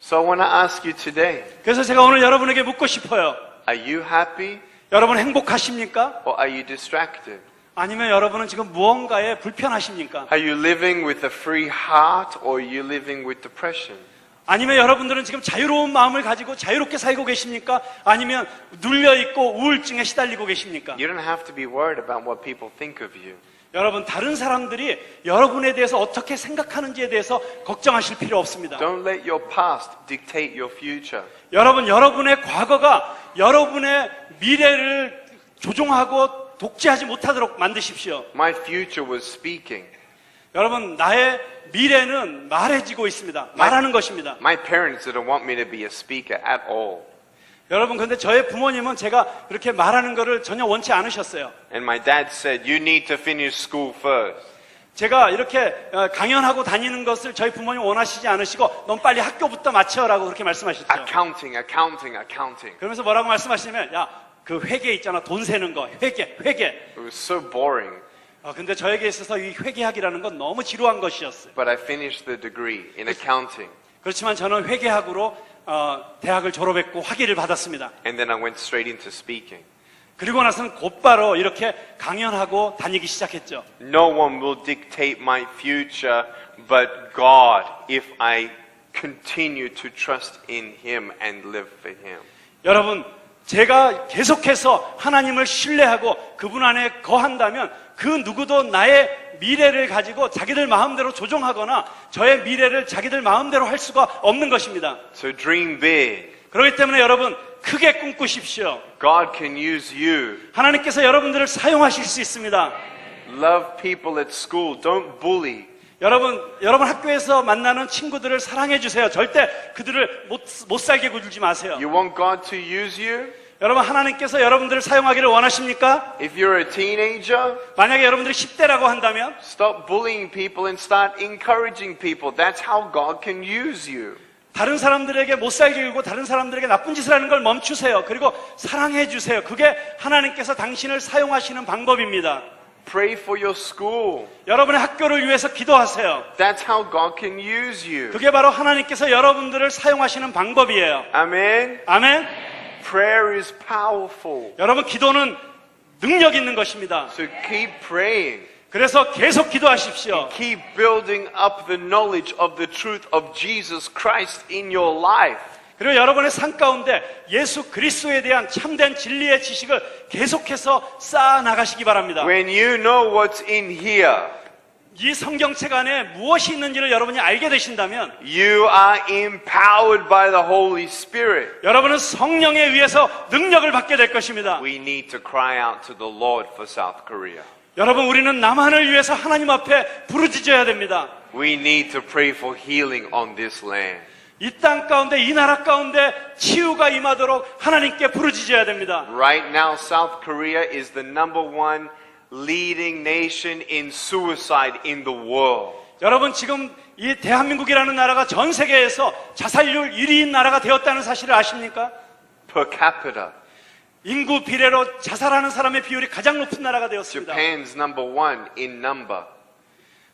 So I want to ask you today, 그래서 제가 오늘 여러분에게 묻고 싶어요. are you happy 여러분 행복하십니까? or are you distracted? 아니면 여러분은 지금 무언가에 불편하십니까? Are you living with a free heart or are you living with depression? 아니면 여러분들은 지금 자유로운 마음을 가지고 자유롭게 살고 계십니까? 아니면 눌려있고 우울증에 시달리고 계십니까? You don't have to be worried about what people think of you. 여러분, 다른 사람들이 여러분에 대해서 어떻게 생각하는지에 대해서 걱정하실 필요 없습니다. Don't let your past dictate your future. 여러분, 여러분의 과거가 여러분의 미래를 조종하고 독재하지 못하도록 만드십시오. My future was speaking. 여러분, 나의 미래는 말해지고 있습니다. 말하는 것입니다. My parents didn't want me to be a speaker at all. 여러분, 근데 저의 부모님은 제가 그렇게 말하는 것을 전혀 원치 않으셨어요. And my dad said, you need to finish school first. 제가 이렇게 강연하고 다니는 것을 저희 부모님 원하시지 않으시고 넌 빨리 학교부터 마쳐라고 그렇게 말씀하셨죠. Accounting, accounting, accounting. 그러면서 뭐라고 말씀하시냐면 야, 그 회계 있잖아. 돈 세는 거. 회계. It was so boring. 근데 저에게 있어서 이 회계학이라는 건 너무 지루한 것이었어요. But I finished the degree in accounting. 그렇지만 저는 회계학으로 대학을 졸업했고 학위를 받았습니다. And then I went straight into speaking. 그리고 나서는 곧바로 이렇게 강연하고 다니기 시작했죠. No one will dictate my future but God if I continue to trust in Him and live for Him. 여러분, 제가 계속해서 하나님을 신뢰하고 그분 안에 거한다면 그 누구도 나의 미래를 가지고 자기들 마음대로 조종하거나 저의 미래를 자기들 마음대로 할 수가 없는 것입니다. So dream big. 그렇기 때문에 여러분, 크게 꿈꾸십시오. God can use you. 하나님께서 여러분들을 사용하실 수 있습니다. Love people at school. Don't bully. 여러분 학교에서 만나는 친구들을 사랑해 주세요. 절대 그들을 못 살게 굴지 마세요. You want God to use you? 여러분, 하나님께서 여러분들을 사용하기를 원하십니까? If you're a teenager, 만약에 여러분들이 10대라고 한다면 stop bullying people and start encouraging people. That's how God can use you. 다른 사람들에게 못 살게 굴고 다른 사람들에게 나쁜 짓을 하는 걸 멈추세요. 그리고 사랑해 주세요. 그게 하나님께서 당신을 사용하시는 방법입니다. Pray for your school. 여러분의 학교를 위해서 기도하세요. That's how God can use you. 그게 바로 하나님께서 여러분들을 사용하시는 방법이에요. Amen. 아멘. Prayer is powerful. 여러분, 기도는 능력 있는 것입니다. So keep praying. 그래서 계속 기도하십시오. Keep building up the knowledge of the truth of Jesus Christ in your life. 그리고 여러분의 삶 가운데 예수 그리스도에 대한 참된 진리의 지식을 계속해서 쌓아 나가시기 바랍니다. When you know what's in here, 이 성경책 안에 무엇이 있는지를 여러분이 알게 되신다면 you are empowered by the Holy Spirit. 여러분은 성령에 의해서 능력을 받게 될 것입니다. We need to cry out to the Lord for South Korea. 여러분, 우리는 남한을 위해서 하나님 앞에 부르짖어야 됩니다. We need to pray for healing on this land. 이 땅 가운데, 이 나라 가운데 치유가 임하도록 하나님께 부르짖어야 됩니다. Right now, South Korea is the number one leading nation in suicide in the world. 여러분, 지금 이 대한민국이라는 나라가 전 세계에서 자살률 1위인 나라가 되었다는 사실을 아십니까? Per capita. 인구 비례로 자살하는 사람의 비율이 가장 높은 나라가 되었습니다. Japan's number one in number.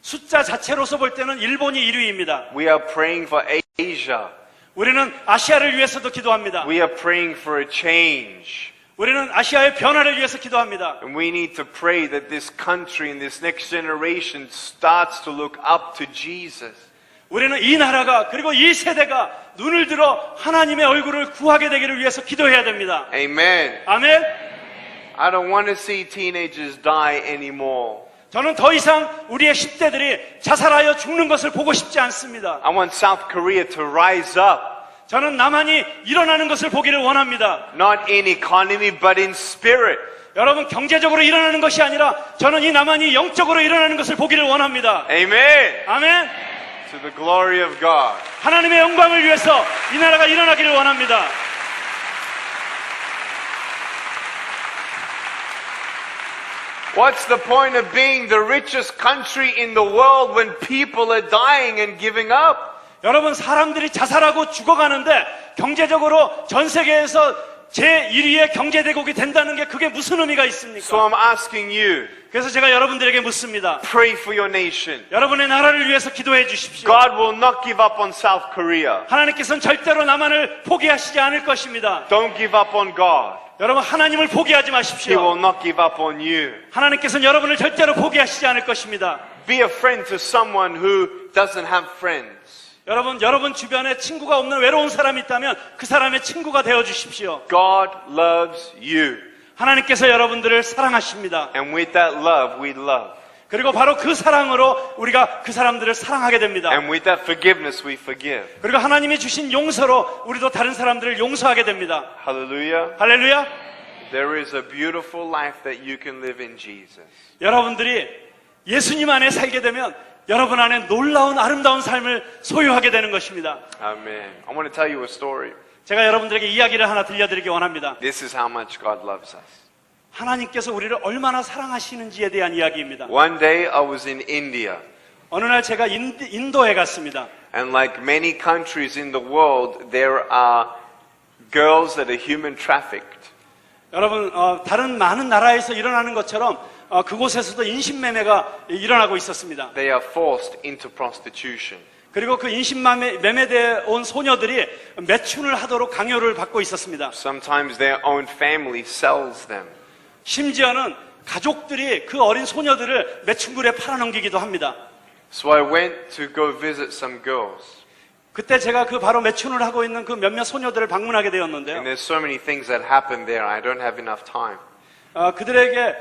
숫자 자체로서 볼 때는 일본이 1위입니다. We are praying for Asia. 우리는 아시아를 위해서도 기도합니다. We are praying for a change. 우리는 아시아의 변화를 위해서 기도합니다. And we need to pray that this country and this next generation starts to look up to Jesus. 우리는 이 나라가 그리고 이 세대가 눈을 들어 하나님의 얼굴을 구하게 되기를 위해서 기도해야 됩니다. Amen. 아멘. I don't want to see teenagers die anymore. 저는 더 이상 우리의 10대들이 자살하여 죽는 것을 보고 싶지 않습니다. I want South Korea to rise up, 저는 남한이 일어나는 것을 보기를 원합니다. not in economy, but in spirit. 여러분, 경제적으로 일어나는 것이 아니라 저는 이 남한이 영적으로 일어나는 것을 보기를 원합니다. Amen. 아멘. To the glory of God. 하나님의 영광을 위해서 이 나라가 일어나기를 원합니다. What's the point of being the richest country in the world when people are dying and giving up? 여러분, 사람들이 자살하고 죽어가는데 경제적으로 전 세계에서 제1위의 경제대국이 된다는 게 그게 무슨 의미가 So 있습니까? I'm asking you, 그래서 제가 여러분들에게 묻습니다. pray for your nation. 여러분의 나라를 위해서 기도해 주십시오. God will not give up on South Korea. 하나님께서는 절대로 남한을 포기하시지 않을 것입니다. Don't give up on God. 여러분, 하나님을 포기하지 He will 마십시오. not give up on you. 하나님께서는 여러분을 절대로 포기하시지 않을 것입니다. Be a friend to someone who doesn't have friends. 여러분 주변에 친구가 없는 외로운 사람이 있다면 그 사람의 친구가 되어 주십시오. God loves you. 하나님께서 여러분들을 사랑하십니다. And with that love, we love. 그리고 바로 그 사랑으로 우리가 그 사람들을 사랑하게 됩니다. And with that forgiveness, we forgive. 그리고 하나님이 주신 용서로 우리도 다른 사람들을 용서하게 됩니다. Hallelujah. 할렐루야. There is a beautiful life that you can live in Jesus. 여러분들이 예수님 안에 살게 되면 여러분 안에 놀라운 아름다운 삶을 소유하게 되는 것입니다. Amen. I want to tell you a story. 제가 여러분들에게 이야기를 하나 들려드리기 원합니다. This is how much God loves us. 하나님께서 우리를 얼마나 사랑하시는지에 대한 이야기입니다. One day I was in India, 어느 날 제가 인도에 갔습니다. and like many countries in the world, there are girls that are human trafficked. 여러분, 다른 많은 나라에서 일어나는 것처럼 그곳에서도 인신매매가 일어나고 있었습니다. They are forced into prostitution. 그리고 그 인신매매되어 온 소녀들이 매춘을 하도록 강요를 받고 있었습니다. Sometimes their own family sells them. 심지어는 가족들이 그 어린 소녀들을 매춘굴에 팔아넘기기도 합니다. So I went to go visit some girls. 그때 제가 그 바로 매춘을 하고 있는 그 몇몇 소녀들을 방문하게 되었는데요. And there's so many things that happen there. I don't have enough time. 그들에게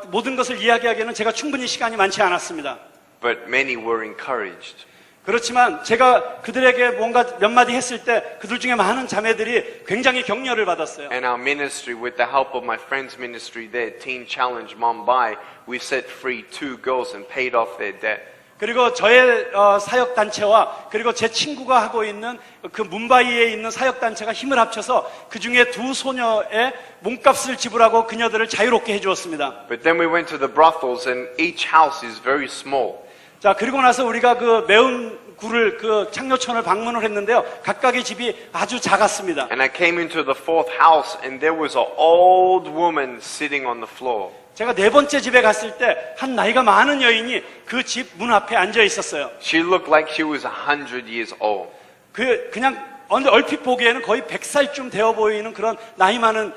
모든 것을 이야기하기에는 제가 충분히 시간이 많지 않았습니다. But many were encouraged. 그렇지만 제가 그들에게 뭔가 몇 마디 했을 때 그들 중에 많은 자매들이 굉장히 격려를 받았어요. And our ministry, with the help of my friend's ministry there, Teen Challenge Mumbai, we set free 2 girls and paid off their debt. 그리고 저의 사역단체와 그리고 제 친구가 하고 있는 그 문바이에 있는 사역단체가 힘을 합쳐서 그 중에 2 소녀의 몸값을 지불하고 그녀들을 자유롭게 해주었습니다. But then we went to the brothels, and each house is very small. 자, 그리고 나서 우리가 그 매운 굴을 그 창녀촌을 방문을 했는데요. 각각의 집이 아주 작았습니다. And I came into the 4th house, and there was an old woman sitting on the floor. 제가 4번째 집에 갔을 때 한 나이가 많은 여인이 그 집 문 앞에 앉아 있었어요. She looked like she was 100 years old. 그냥 얼핏 보기에는 거의 100살쯤 되어 보이는 그런 나이 많은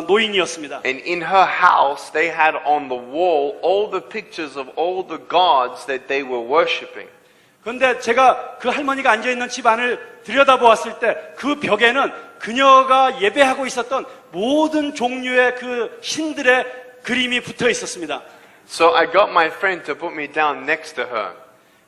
노인이었습니다. And in her house, they had on the wall all the pictures of all the gods that they were worshipping. 그런데 제가 그 할머니가 앉아 있는 집 안을 들여다보았을 때 그 벽에는 그녀가 예배하고 있었던 모든 종류의 그 신들의 그림이 붙어 있었습니다. So I got my friend to put me down next to her.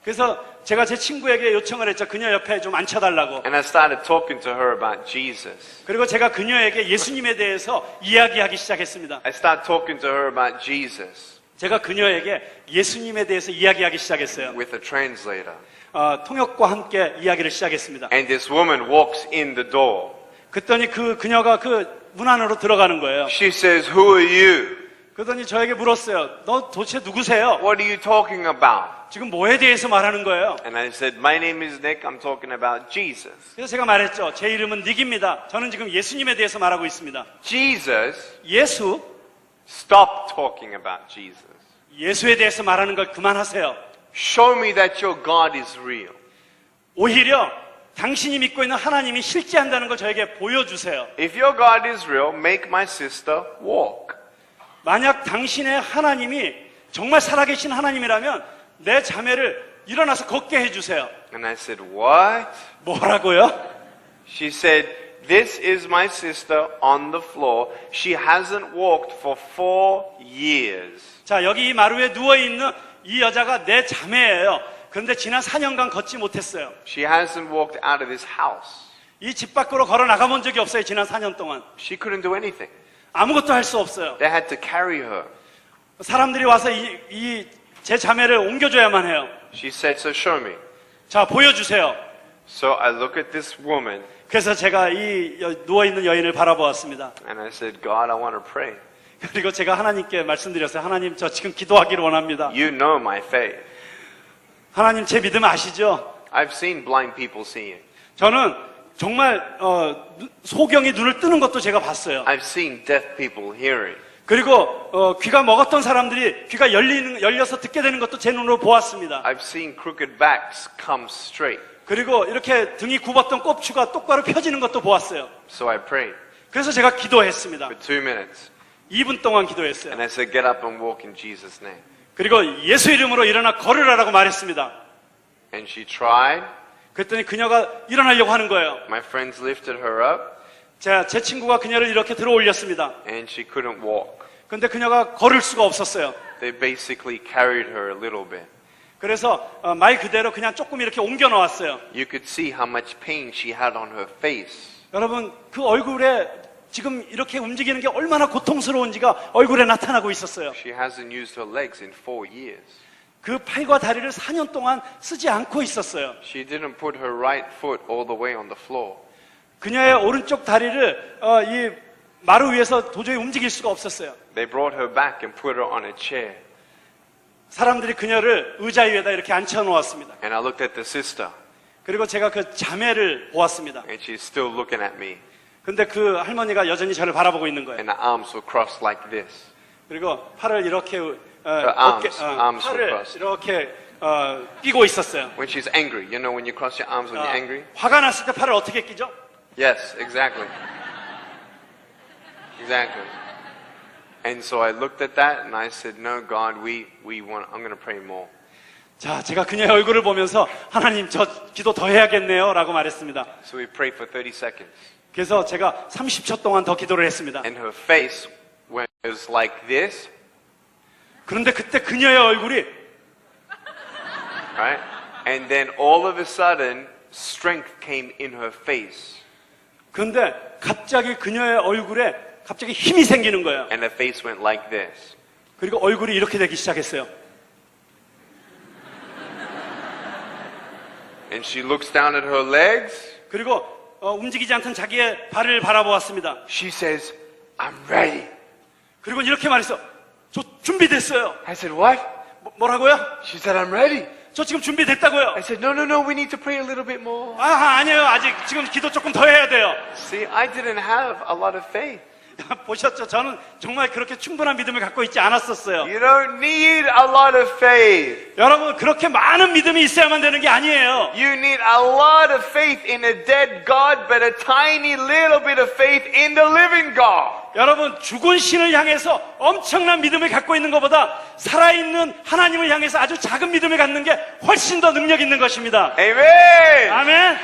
그래서 제가 제 친구에게 요청을 했죠. 그녀 옆에 좀 앉혀달라고. And I started talking to her about Jesus. 그리고 제가 그녀에게 예수님에 대해서 이야기하기 시작했습니다. I started talking to her about Jesus 제가 그녀에게 예수님에 대해서 이야기하기 시작했어요. with a translator. 통역과 함께 이야기를 시작했습니다. And this woman walks in the door. 그랬더니 그녀가 그 문 안으로 들어가는 거예요. She says, "Who are you? 그러더니 저에게 물었어요. 너 도대체 누구세요? What are you talking about?" 지금 뭐에 대해서 말하는 거예요? And I said, "My name is Nick. I'm talking about Jesus." 그래서 제가 말했죠. 제 이름은 닉입니다. 저는 지금 예수님에 대해서 말하고 있습니다. Jesus, 예수, stop talking about Jesus. 예수에 대해서 말하는 걸 그만하세요. Show me that your God is real. 오히려 당신이 믿고 있는 하나님이 실제한다는 걸 저에게 보여주세요. If your God is real, make my sister walk. 만약 당신의 하나님이 정말 살아계신 하나님이라면 내 자매를 일어나서 걷게 해주세요. And I said, "What?" 뭐라고요? She said, This is my sister on the floor. She hasn't walked for 4 years. 자, 여기 이 마루에 누워있는 이 여자가 내 자매예요. 그런데 지난 4년간 걷지 못했어요. She hasn't walked out of this house. 이 집 밖으로 걸어 나가본 적이 없어요. 지난 4년 동안. She couldn't do anything. 아무것도 할 수 없어요. They had to carry her. 사람들이 와서 제 자매를 옮겨줘야만 해요. She said, so show me. 자, 보여주세요. So I look at this woman 그래서 제가 누워있는 여인을 바라보았습니다. and I said, God, I want to pray. 그리고 제가 하나님께 말씀드렸어요. 하나님, 저 지금 기도하기를 원합니다. You know my faith. 하나님, 제 믿음 아시죠? I've seen blind people seeing. 저는 정말 소경이 눈을 뜨는 것도 제가 봤어요. I've seen deaf people hearing. 그리고 귀가 먹었던 사람들이 귀가 열려서 듣게 되는 것도 제 눈으로 보았습니다. I've seen crooked backs come straight. 그리고 이렇게 등이 굽었던 꼽추가 똑바로 펴지는 것도 보았어요. So I prayed 그래서 제가 기도했습니다. for 2 minutes. 2분 동안 기도했어요. And I said, get up and walk in Jesus' name. 그리고 예수 이름으로 일어나 걸으라고 말했습니다. And she tried. 그랬더니 그녀가 일어나려고 하는 거예요. My friends lifted her up 제 친구가 그녀를 이렇게 들어 올렸습니다. and she couldn't walk. 그런데 그녀가 걸을 수가 없었어요. They basically carried her a little bit. 그래서 말 그대로 그냥 조금 이렇게 옮겨 놓았어요. You could see how much pain she had on her face. 여러분, 그 얼굴에 지금 이렇게 움직이는 게 얼마나 고통스러운지가 얼굴에 나타나고 있었어요. She hasn't used her legs in 4 years. 그 팔과 다리를 4년 동안 쓰지 않고 있었어요. She didn't put her right foot all the way on the floor. 그녀의 오른쪽 다리를 이 마루 위에서 도저히 움직일 수가 없었어요. They brought her back and put her on a chair. 사람들이 그녀를 의자 위에다 이렇게 앉혀 놓았습니다. And I looked at the sister 그리고 제가 그 자매를 보았습니다. and she's still looking at me. 근데 그 할머니가 여전히 저를 바라보고 있는 거예요. And her arms were crossed like this. 그리고 팔을 이렇게 arms were 팔을 crossed. 이렇게 끼고 있었어요. When she's angry, you know when you cross your arms when you're angry? 화가 났을 때 팔을 어떻게 끼죠? Yes, exactly. Exactly. And so I looked at that and I said, no, God, I'm going to pray more. 자, 제가 그녀의 얼굴을 보면서 하나님, 저 기도 더 해야겠네요 라고 말했습니다. So we prayed for 30 seconds. 그래서 제가 30초 동안 더 기도를 했습니다. And her face was like this, 그런데 그때 그녀의 얼굴이 right? And then all of a sudden, strength came in her face. 그런데 갑자기 그녀의 얼굴에 갑자기 힘이 생기는 거예요. And her face went like this. 그리고 얼굴이 이렇게 되기 시작했어요. And she looks down at her legs. 그리고 움직이지 않던 자기의 발을 바라보았습니다. She says, I'm ready. 그리고 이렇게 말했어. 저 준비됐어요. I said, what? 뭐라고요? She said, I'm ready. 저 지금 준비됐다고요. I said, no, we need to pray a little bit more. 아니에요. 아직 지금 기도 조금 더 해야 돼요. See, I didn't have a lot of faith. 보셨죠? 저는 정말 그렇게 충분한 믿음을 갖고 있지 않았었어요. You don't need a lot of faith. 여러분, 그렇게 많은 믿음이 있어야만 되는 게 아니에요. You need a lot of faith in a dead God, but a tiny little bit of faith in the living God. 여러분, 죽은 신을 향해서 엄청난 믿음을 갖고 있는 것보다 살아있는 하나님을 향해서 아주 작은 믿음을 갖는 게 훨씬 더 능력 있는 것입니다. Amen. 아멘.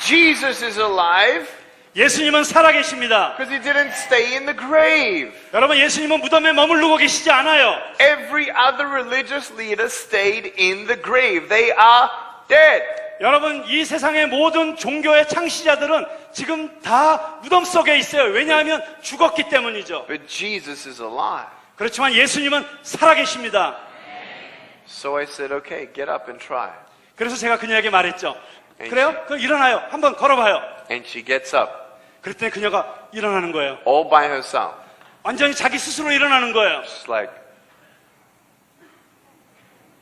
Jesus is alive 예수님은 살아계십니다. because he didn't stay in the grave. 여러분, 예수님은 무덤에 머무르고 계시지 않아요. Every other religious leader stayed in the grave. They are dead. 여러분, 이 세상의 모든 종교의 창시자들은 지금 다 무덤 속에 있어요. 왜냐하면 죽었기 때문이죠. But Jesus is alive. 그렇지만 예수님은 살아계십니다. So I said, okay, get up and try. 그래서 제가 그녀에게 말했죠. 그래요? 그럼 일어나요. 한번 걸어봐요. And she gets up 그랬더니 그녀가 일어나는 거예요. all by herself. 완전히 자기 스스로 일어나는 거예요. She's like,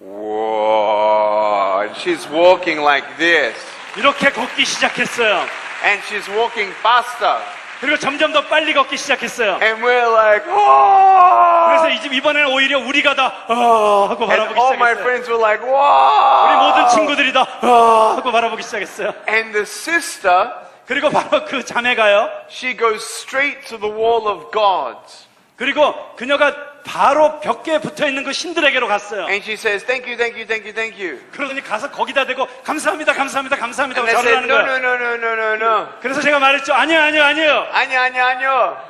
whoa. And she's walking like this. 이렇게 걷기 시작했어요. And she's walking faster. 그리고 점점 더 빨리 걷기 시작했어요. And we're like, oh. 그래서 이번에는 오히려 우리가 다 하고 And 바라보기 all my 시작했어요. friends were like, 우리 wow. 모든 친구들이 다 하고 바라보기 시작했어요. And the sister, 그리고 바로 그 자매가요. she goes straight to the wall of God. 그리고 그녀가 바로 벽에 붙어있는 그 신들에게로 갔어요. And she says, thank you, thank you, thank you, thank you. 그러더니 가서 거기다 대고 감사합니다, 감사합니다, 감사합니다 And 하고 they 절을 said, 하는 no, 거예요. no, no, no, no, no, no. 그래서 제가 말했죠. 아니요, 아니요, 아니요. 아니야, 아니야, 아니야.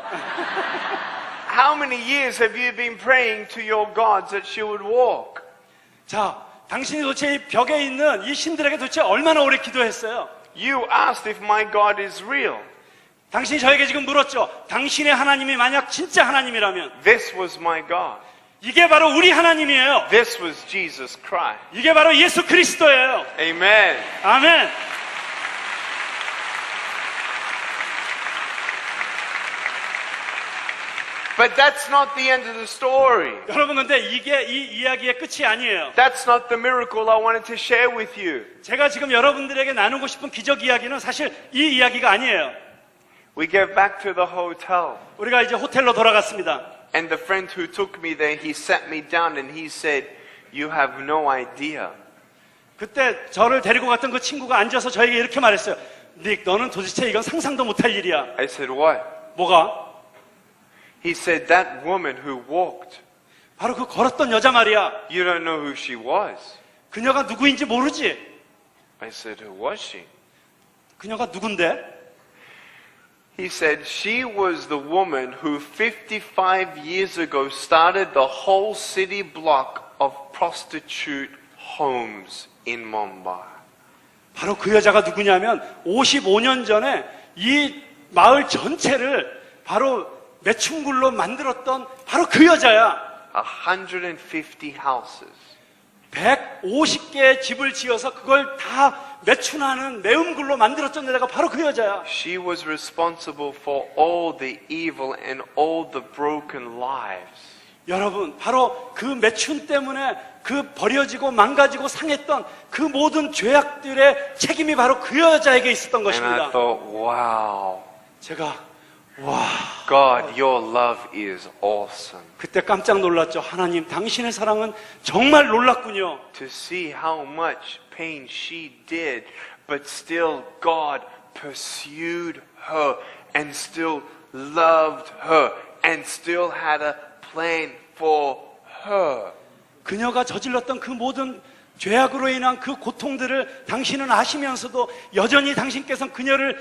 How many years have you been praying to your gods that she would walk? 자, 당신이 도대체 이 벽에 있는 이 신들에게 도대체 얼마나 오래 기도했어요? You asked if my God is real. 당신이 저에게 지금 물었죠. 당신의 하나님이 만약 진짜 하나님이라면 This was my God. 이게 바로 우리 하나님이에요. This was Jesus Christ. 이게 바로 예수 그리스도예요. Amen. 아멘. But that's not the end of the story. 여러분 근데 이게 이 이야기의 끝이 아니에요. That's not the miracle I wanted to share with you. 제가 지금 여러분들에게 나누고 싶은 기적 이야기는 사실 이 이야기가 아니에요. We get back to the hotel. 우리가 이제 호텔로 돌아갔습니다. And the friend who took me there, he sat me down and he said, you have no idea. 그때 저를 데리고 갔던 그 친구가 앉아서 저에게 이렇게 말했어요. 닉, 너는 도대체 이건 상상도 못할 일이야. I said, what? 뭐가? He said, that woman who walked, 바로 그 걸었던 여자 말이야. you don't know who she was. 그녀가 누구인지 모르지? I said, who was she? 그녀가 누군데? He said, she was the woman who 55 years ago started the whole city block of prostitute homes in Mumbai. 바로 그 여자가 누구냐면 55년 전에 이 마을 전체를 바로 매춘굴로 만들었던 바로 그 여자야. 150 houses. 150개의 집을 지어서 그걸 다 매춘하는 매음굴로 만들었던 여자가 바로 그 여자야. She was responsible for all the evil and all the broken lives. 여러분, 바로 그 매춘 때문에 그 버려지고 망가지고 상했던 그 모든 죄악들의 책임이 바로 그 여자에게 있었던 And I 것입니다. thought, wow, 제가 와, God, your love is awesome. 그때 깜짝 놀랐죠. 하나님, 당신의 사랑은 정말 놀랍군요. To see how much pain she did, but still God pursued her and still loved her and still had a plan for her. 그녀가 저질렀던 그 모든 죄악으로 인한 그 고통들을 당신은 아시면서도 여전히 당신께서는 그녀를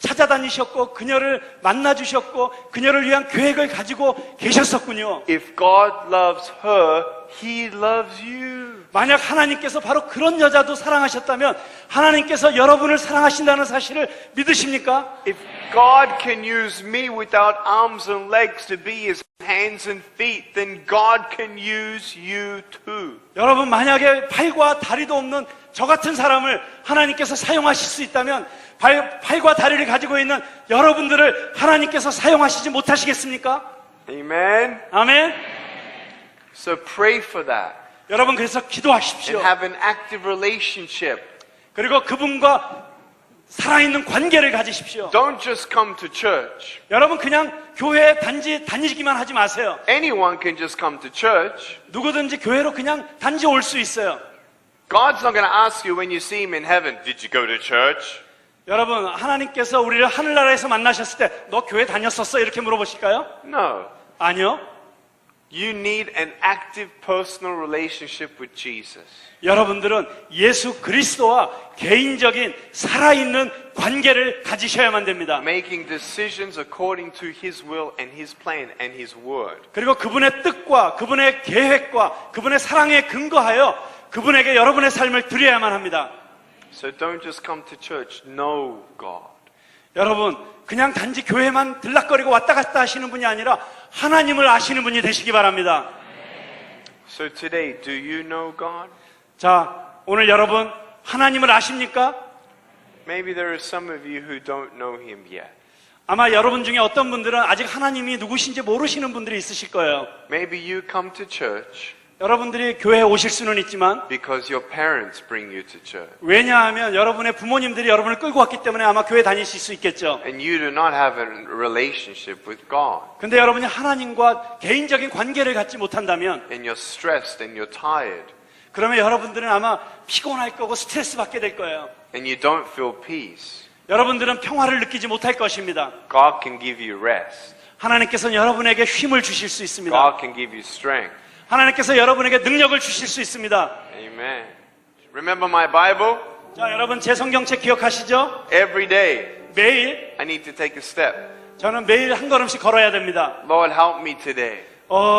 찾아다니셨고 그녀를 만나주셨고 그녀를 위한 계획을 가지고 계셨었군요. If God loves her, He loves you. 만약 하나님께서 바로 그런 여자도 사랑하셨다면 하나님께서 여러분을 사랑하신다는 사실을 믿으십니까? If God can use me without arms and legs to be His hands and feet, then God can use you too. 여러분 만약에 팔과 다리도 없는 저 같은 사람을 하나님께서 사용하실 수 있다면 팔과 다리를 가지고 있는 여러분들을 하나님께서 사용하시지 못하시겠습니까? Amen. 아멘. So pray for that 여러분 그래서 기도하십시오. and have an active relationship. 그리고 그분과 살아있는 관계를 가지십시오. Don't just come to church. 여러분 그냥 교회에 단지 다니기만 하지 마세요. Anyone can just come to church. 누구든지 교회로 그냥 단지 올 수 있어요. God's not going to ask you when you see Him in heaven, did you go to church? 여러분 하나님께서 우리를 하늘나라에서 만나셨을 때 너 교회 다녔었어? 이렇게 물어보실까요? No. 아니요. You need an active personal relationship with Jesus. 여러분들은 예수 그리스도와 개인적인 살아있는 관계를 가지셔야만 됩니다. Making decisions according to His will and His plan and His word. 그리고 그분의 뜻과 그분의 계획과 그분의 사랑에 근거하여 그분에게 여러분의 삶을 드려야만 합니다. So don't just come to church, know God. 여러분 그냥 단지 교회만 들락거리고 왔다 갔다 하시는 분이 아니라 하나님을 아시는 분이 되시기 바랍니다. So today, do you know God? 자, 오늘 여러분 하나님을 아십니까? Maybe there are some of you who don't know Him yet. 아마 여러분 중에 어떤 분들은 아직 하나님이 누구신지 모르시는 분들이 있으실 거예요. Maybe you come to church 여러분들이 교회에 오실 수는 있지만 because your parents bring you to church. 왜냐하면 여러분의 부모님들이 여러분을 끌고 왔기 때문에 아마 교회 다니실 수 있겠죠. And you do not have a relationship with God. 근데 여러분이 하나님과 개인적인 관계를 갖지 못한다면 And you're stressed and you're tired. 그러면 여러분들은 아마 피곤할 거고 스트레스 받게 될 거예요. And you don't feel peace. 여러분들은 평화를 느끼지 못할 것입니다. God can give you rest. 하나님께서는 여러분에게 힘을 주실 수 있습니다. God can give you strength. 하나님께서 여러분에게 능력을 주실 수 있습니다. Amen. Remember my Bible? 자, 여러분 제 성경책 기억하시죠? Every day 매일 I need to take a step. 저는 매일 한 걸음씩 걸어야 됩니다. Lord, help me today.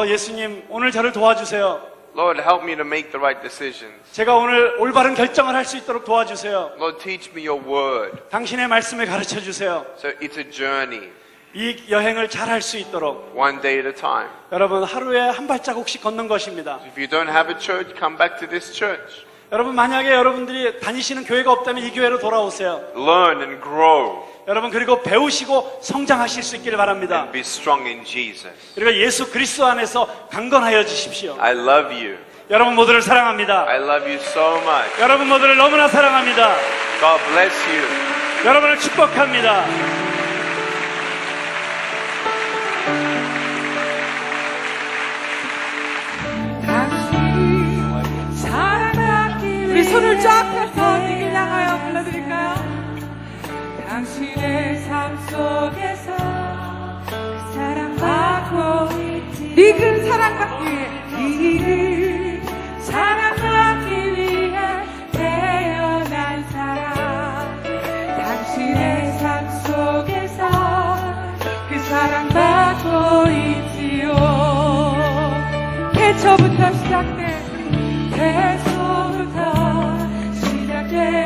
예수님 오늘 저를 도와주세요. Lord, help me to make the right decisions. 제가 오늘 올바른 결정을 할 수 있도록 도와주세요. Lord, teach me your word. 당신의 말씀을 가르쳐 주세요. So it's a journey, 이 여행을 잘 할 수 있도록 one day at a time. 여러분 하루에 한 발자국씩 걷는 것입니다. If you don't have a church, come back to this church. 여러분 만약에 여러분들이 다니시는 교회가 없다면 이 교회로 돌아오세요. Learn and grow 여러분 그리고 배우시고 성장하실 수 있기를 바랍니다. and be strong in Jesus. 그리고 예수 그리스도 안에서 강건하여 주십시오. I love you. 여러분 모두를 사랑합니다. I love you so much. 여러분 모두를 너무나 사랑합니다. God bless you. 여러분을 축복합니다. 우리 손을 쫙 펴서 주님 향하여 불러드릴까요? 당신의 삶 속에서 그 사랑받고 네그 사랑받기 위해 네그 사랑받기 위해 태어난 사람 당신의 삶 속에서 그 사랑받고 있지요 태초부터 시작된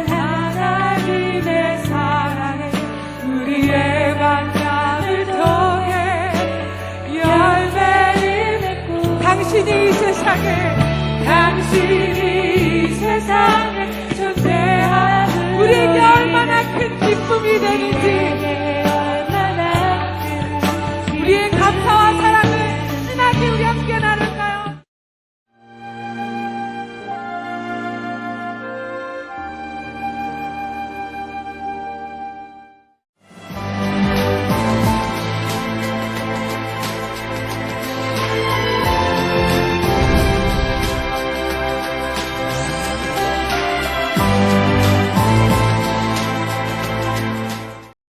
하나님의 사랑에 우리의 만남을 통해 열매를 맺고 당신이 이 세상에